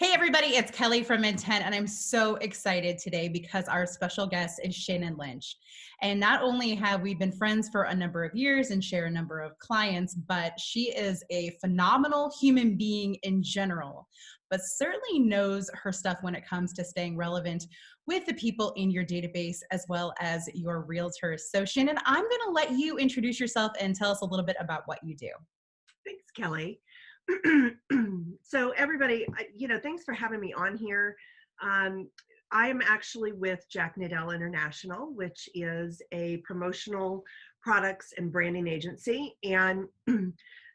Hey, everybody, it's Kelly from Intent, and I'm so excited today because our special guest is Shannon Lynch. And not only have we been friends for a number of years and share a number of clients, but she is a phenomenal human being in general, but certainly knows her stuff when it comes to staying relevant with the people in your database as well as your realtors. So, Shannon, I'm going to let you introduce yourself and tell us a little bit about what you do. Thanks, Kelly. So everybody, thanks for having me on here. Um, I'm actually with Jack Nadell International, which is a promotional products and branding agency. And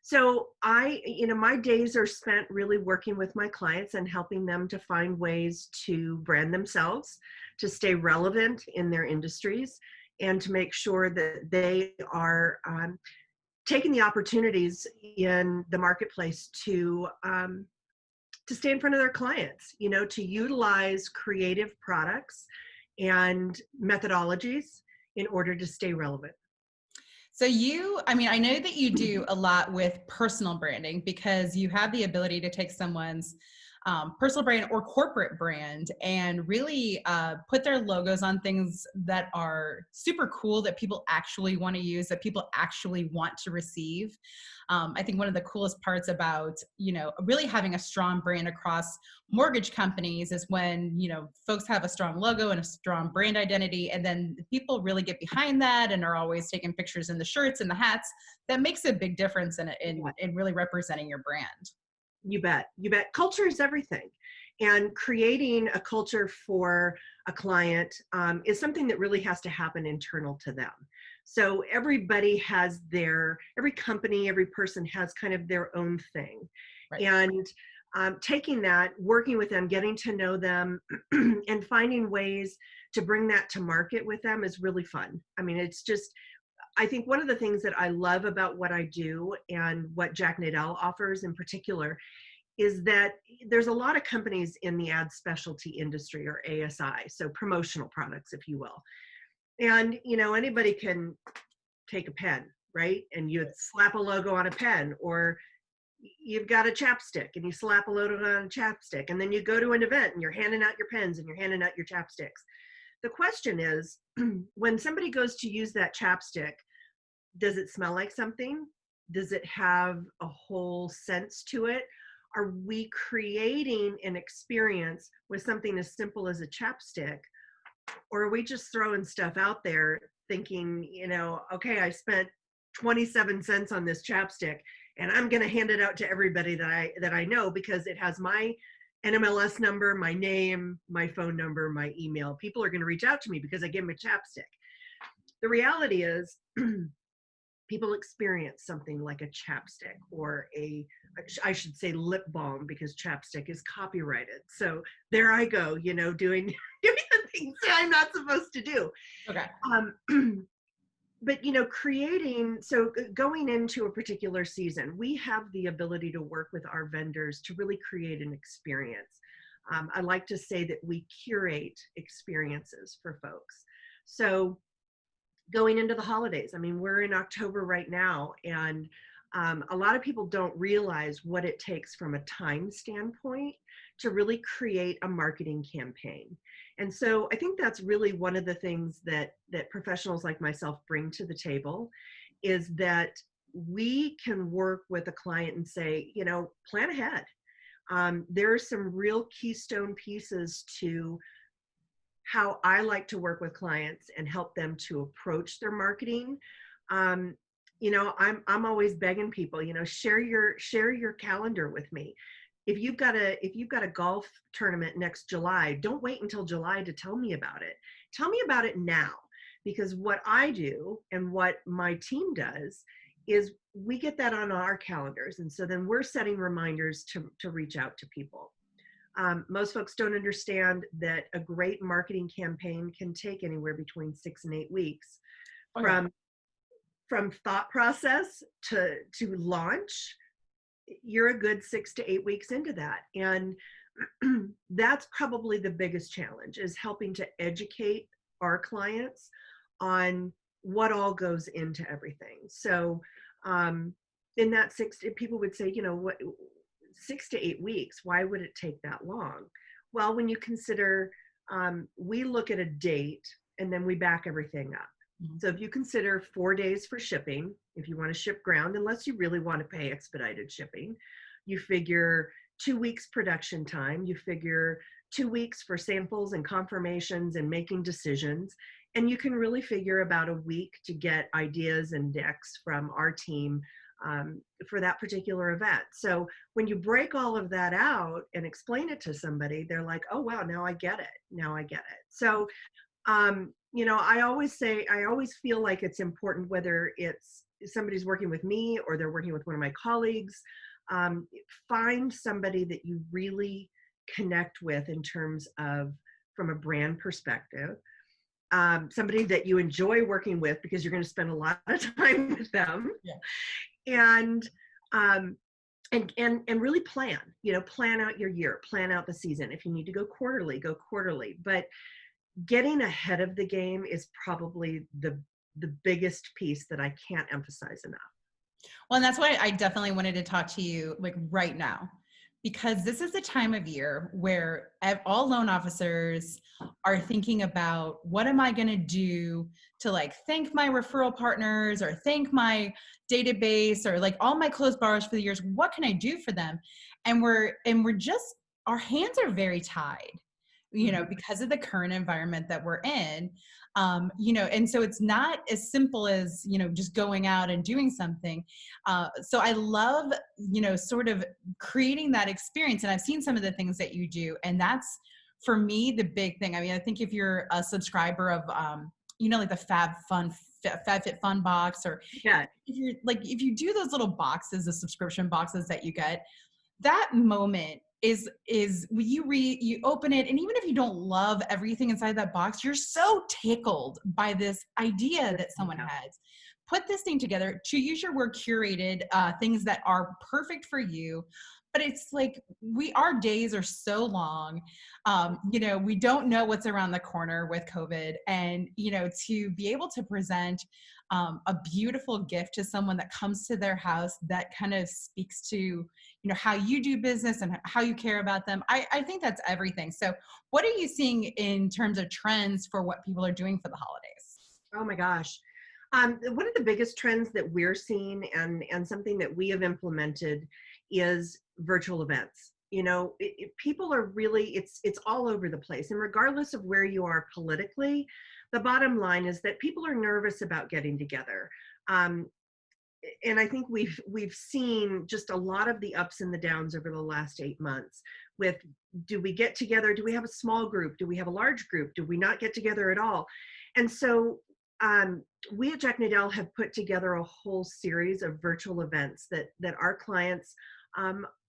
so my days are spent really working with my clients and helping them to find ways to brand themselves, to stay relevant in their industries, and to make sure that they are taking the opportunities in the marketplace to stay in front of their clients, to utilize creative products and methodologies in order to stay relevant. So I know that you do a lot with personal branding because you have the ability to take someone's personal brand or corporate brand and really put their logos on things that are super cool that people actually want to use, that people actually want to receive. I think one of the coolest parts about, really having a strong brand across mortgage companies is when, folks have a strong logo and a strong brand identity, and then people really get behind that and are always taking pictures in the shirts and the hats. That makes a big difference in really representing your brand. You bet. You bet. Culture is everything. And creating a culture for a client is something that really has to happen internal to them. So every company, every person has kind of their own thing. Right. And taking that, working with them, getting to know them, and finding ways to bring that to market with them is really fun. I mean, I think one of the things that I love about what I do and what Jack Nadell offers in particular is that there's a lot of companies in the ad specialty industry, or ASI, so promotional products, if you will. And, anybody can take a pen, right? And you slap a logo on a pen, or you've got a chapstick and you slap a logo on a chapstick. And then you go to an event and you're handing out your pens and you're handing out your chapsticks. The question is, when somebody goes to use that chapstick, does it smell like something? Does it have a whole sense to it? Are we creating an experience with something as simple as a chapstick? Or are we just throwing stuff out there thinking, okay, I spent 27 cents on this chapstick and I'm going to hand it out to everybody that I know because it has my NMLS number, my name, my phone number, my email. People are going to reach out to me because I gave them a chapstick. The reality is people experience something like a chapstick or I should say lip balm, because chapstick is copyrighted. So there I go, doing the things that I'm not supposed to do. Okay. But, going into a particular season, we have the ability to work with our vendors to really create an experience. I like to say that we curate experiences for folks. So going into the holidays, I mean, we're in October right now, and a lot of people don't realize what it takes from a time standpoint to really create a marketing campaign. And so I think that's really one of the things that professionals like myself bring to the table, is that we can work with a client and say, plan ahead. There are some real keystone pieces to how I like to work with clients and help them to approach their marketing. I'm always begging people, share your calendar with me. If you've got a golf tournament next July, don't wait until July to tell me about it. Tell me about it now, because what I do and what my team does is we get that on our calendars. And so then we're setting reminders to reach out to people. Most folks don't understand that a great marketing campaign can take anywhere between 6 and 8 weeks from thought process to launch. You're a good 6 to 8 weeks into that. And that's probably the biggest challenge, is helping to educate our clients on what all goes into everything. So in that people would say, 6 to 8 weeks. Why would it take that long? Well, when you consider, we look at a date and then we back everything up. Mhm. So if you consider 4 days for shipping, if you want to ship ground, unless you really want to pay expedited shipping, you figure 2 weeks production time, you figure 2 weeks for samples and confirmations and making decisions. And you can really figure about a week to get ideas and decks from our team for that particular event. So when you break all of that out and explain it to somebody, they're like, oh, wow, now I get it. Now I get it. So, I always say, I always feel like it's important, whether it's somebody's working with me or they're working with one of my colleagues, find somebody that you really connect with in terms of, from a brand perspective, somebody that you enjoy working with because you're going to spend a lot of time with them, Yeah. and um, and really plan out your year, plan out the season. If you need to go quarterly, but getting ahead of the game is probably the biggest piece that I can't emphasize enough. Well, and that's why I definitely wanted to talk to you like right now, because this is the time of year where all loan officers are thinking about, what am I going to do to like thank my referral partners or thank my database or like all my closed borrowers for the years? What can I do for them? And we're just, our hands are very tied, Mhm. because of the current environment that we're in. And so it's not as simple as, just going out and doing something. So I love, sort of creating that experience. And I've seen some of the things that you do. And that's, for me, the big thing. I mean, I think if you're a subscriber of, like the FabFitFun box, or Yeah. if you do those little boxes, the subscription boxes that you get, that moment is when you open it, and even if you don't love everything inside that box, you're so tickled by this idea that someone Yeah. has put this thing together, to use your word, curated things that are perfect for you. But it's like, our days are so long. We don't know what's around the corner with COVID, and to be able to present a beautiful gift to someone that comes to their house, that kind of speaks to how you do business and how you care about them. I think that's everything. So what are you seeing in terms of trends for what people are doing for the holidays? Oh my gosh. One of the biggest trends that we're seeing, and something that we have implemented, is virtual events. People are really, it's all over the place. And regardless of where you are politically, the bottom line is that people are nervous about getting together. Um, and I think we've seen just a lot of the ups and the downs over the last 8 months with, do we get together? Do we have a small group? Do we have a large group? Do we not get together at all? And so we at Jack Nadell have put together a whole series of virtual events that our clients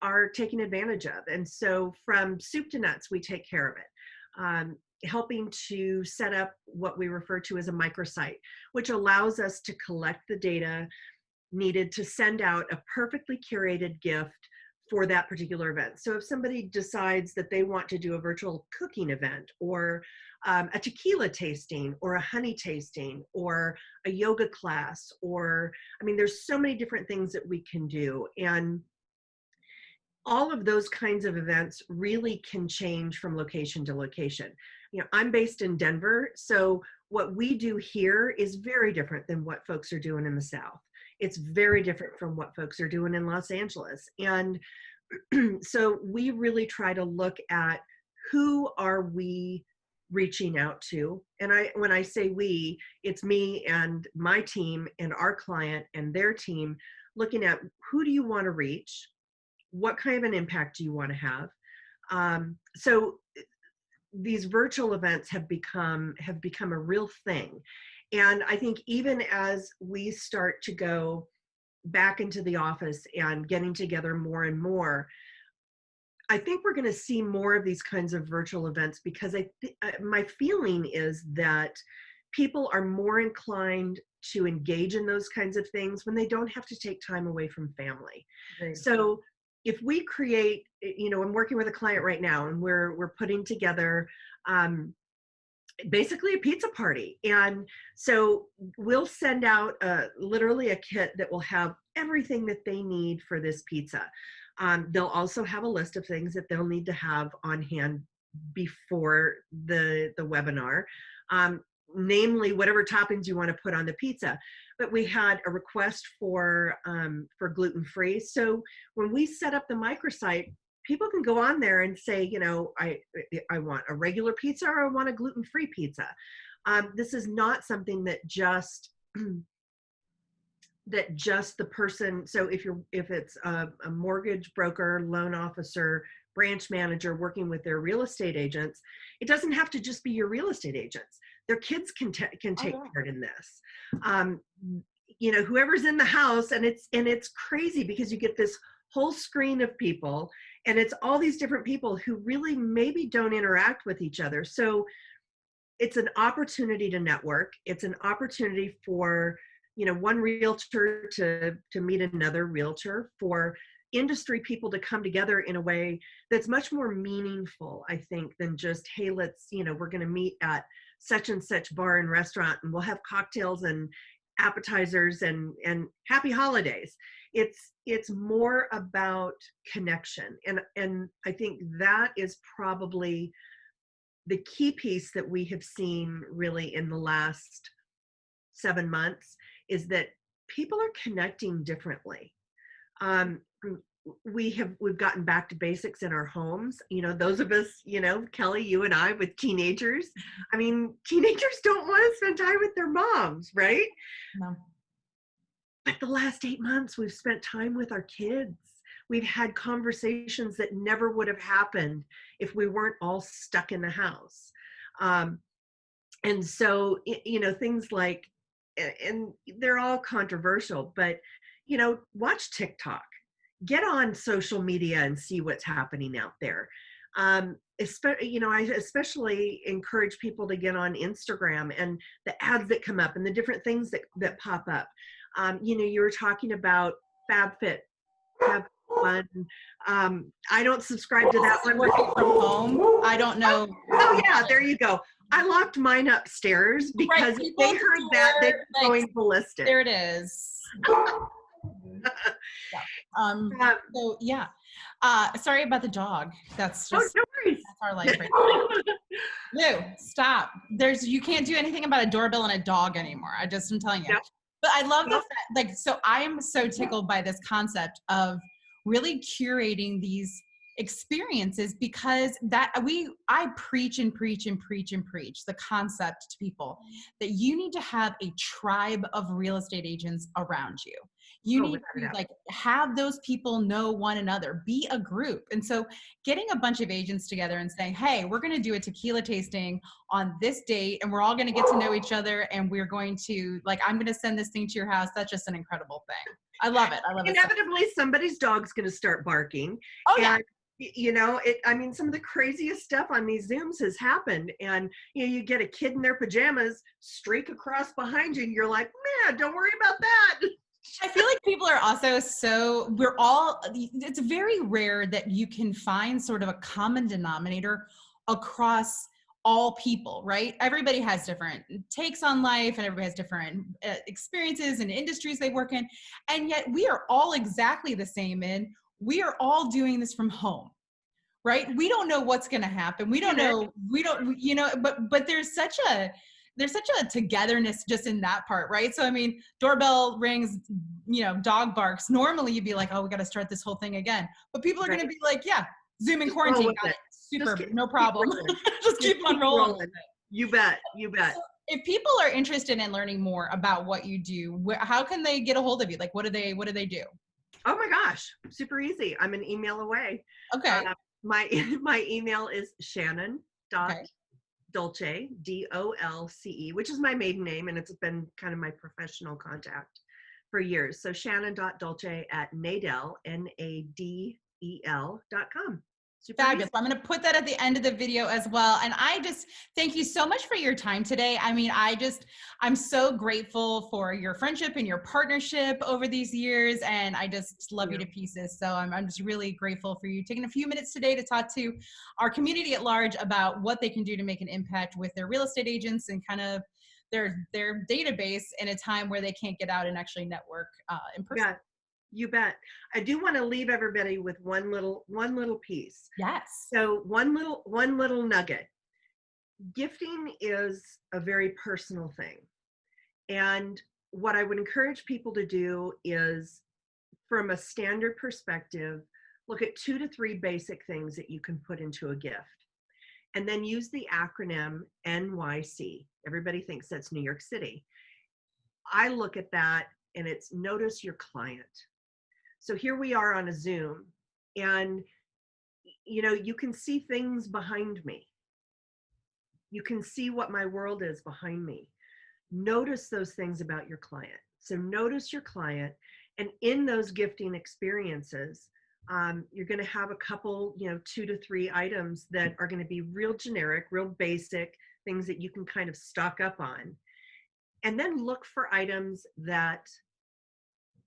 are taking advantage of. And so from soup to nuts, we take care of it. Helping to set up what we refer to as a microsite, which allows us to collect the data needed to send out a perfectly curated gift for that particular event. So if somebody decides that they want to do a virtual cooking event, or a tequila tasting, or a honey tasting, or a yoga class, or, I mean, there's so many different things that we can do. And all of those kinds of events really can change from location to location. I'm based in Denver, so what we do here is very different than what folks are doing in the South. It's very different from what folks are doing in Los Angeles. And so we really try to look at, who are we reaching out to? And when I say we, it's me and my team and our client and their team, looking at, who do you want to reach? What kind of an impact do you want to have? So these virtual events have become a real thing. And I think even as we start to go back into the office and getting together more and more, I think we're going to see more of these kinds of virtual events, because my feeling is that people are more inclined to engage in those kinds of things when they don't have to take time away from family. Great. So if we create, I'm working with a client right now, and we're putting together basically a pizza party. And so we'll send out literally a kit that will have everything that they need for this pizza. They'll also have a list of things that they'll need to have on hand before the webinar, namely whatever toppings you want to put on the pizza. But we had a request for gluten-free. So when we set up the microsite, people can go on there and say, you know, I want a regular pizza or I want a gluten-free pizza. This is not something that just the person. So if it's a mortgage broker, loan officer, branch manager working with their real estate agents, it doesn't have to just be your real estate agents. Their kids can take part in this. You know, whoever's in the house, and it's crazy because you get this whole screen of people, and it's all these different people who really maybe don't interact with each other. So it's an opportunity to network. It's an opportunity for, you know, one realtor to meet another realtor, for industry people to come together in a way that's much more meaningful, I think, than just, hey, let's, you know, we're going to meet at such and such bar and restaurant and we'll have cocktails and appetizers and happy holidays. It's more about connection. And I think that is probably the key piece that we have seen really in the last 7 months, is that people are connecting differently. We've gotten back to basics in our homes. You know, those of us, you know, Kelly, you and I with teenagers, I mean, teenagers don't want to spend time with their moms, right? No. But the last 8 months, we've spent time with our kids. We've had conversations that never would have happened if we weren't all stuck in the house. And so, you know, things like, and they're all controversial, but, you know, watch TikTok, get on social media and see what's happening out there. You know, I especially encourage people to get on Instagram and the ads that come up and the different things that pop up. You know, you were talking about FabFit. I don't subscribe to that one. Working from home, I don't know. Oh yeah, there you go. I locked mine upstairs because if they heard that, they're going ballistic. There it is. So yeah. Sorry about the dog. That's just no worries. That's our life right now. No, stop. You can't do anything about a doorbell and a dog anymore. I'm telling you. Yep. But I love the fact, like, so I am so tickled by this concept of really curating these experiences, because I preach and preach and preach and preach the concept to people that you need to have a tribe of real estate agents around you. You need to like have those people know one another, be a group. And so getting a bunch of agents together and saying, hey, we're going to do a tequila tasting on this date and we're all going to get to know each other and we're going to, like, I'm going to send this thing to your house. That's just an incredible thing. I love it. Inevitably, somebody's dog's going to start barking. Oh, yeah. And, you know, I mean, some of the craziest stuff on these Zooms has happened. And, you know, you get a kid in their pajamas streak across behind you and you're like, man, don't worry about that. I feel like people are also it's very rare that you can find sort of a common denominator across all people, right? Everybody has different takes on life and everybody has different experiences and industries they work in. And yet we are all exactly the same we are all doing this from home, right? We don't know what's going to happen. We don't know, you know, but there's such a togetherness just in that part, right? So, I mean, doorbell rings, you know, dog barks. Normally you'd be like, oh, we got to start this whole thing again. But people are going to be like, yeah, Zoom and quarantine. Got it. Super, no problem. Just keep on rolling. You bet. So if people are interested in learning more about what you do, how can they get a hold of you? Like, what do they do? Oh my gosh, super easy. I'm an email away. Okay. My email is Shannon. Dolce, Dolce, which is my maiden name, and it's been kind of my professional contact for years. So Shannon.Dolce@nadel, NADEL.com. Fabulous. I'm going to put that at the end of the video as well. And I just thank you so much for your time today. I mean, I'm so grateful for your friendship and your partnership over these years. And I just love you to pieces. So I'm just really grateful for you taking a few minutes today to talk to our community at large about what they can do to make an impact with their real estate agents and kind of their database in a time where they can't get out and actually network in person. Yeah. You bet. I do want to leave everybody with one little piece. Yes. So one little nugget. Gifting is a very personal thing. And what I would encourage people to do is, from a standard perspective, look at 2 to 3 basic things that you can put into a gift. And then use the acronym NYC. Everybody thinks that's New York City. I look at that and it's notice your client. So here we are on a Zoom, and you can see things behind me. You can see what my world is behind me. Notice those things about your client. So notice your client, and in those gifting experiences, you're going to have a couple, 2 to 3 items that are going to be real generic, real basic things that you can kind of stock up on. And then look for items that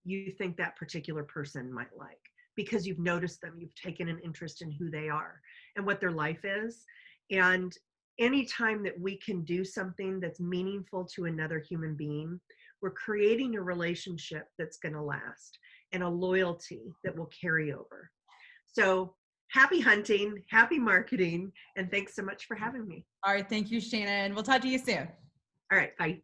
you think that particular person might like, because you've noticed them, you've taken an interest in who they are and what their life is. And anytime that we can do something that's meaningful to another human being, we're creating a relationship that's going to last and a loyalty that will carry over. So happy hunting, happy marketing, and thanks so much for having me. All right. Thank you, Shannon. We'll talk to you soon. All right, bye.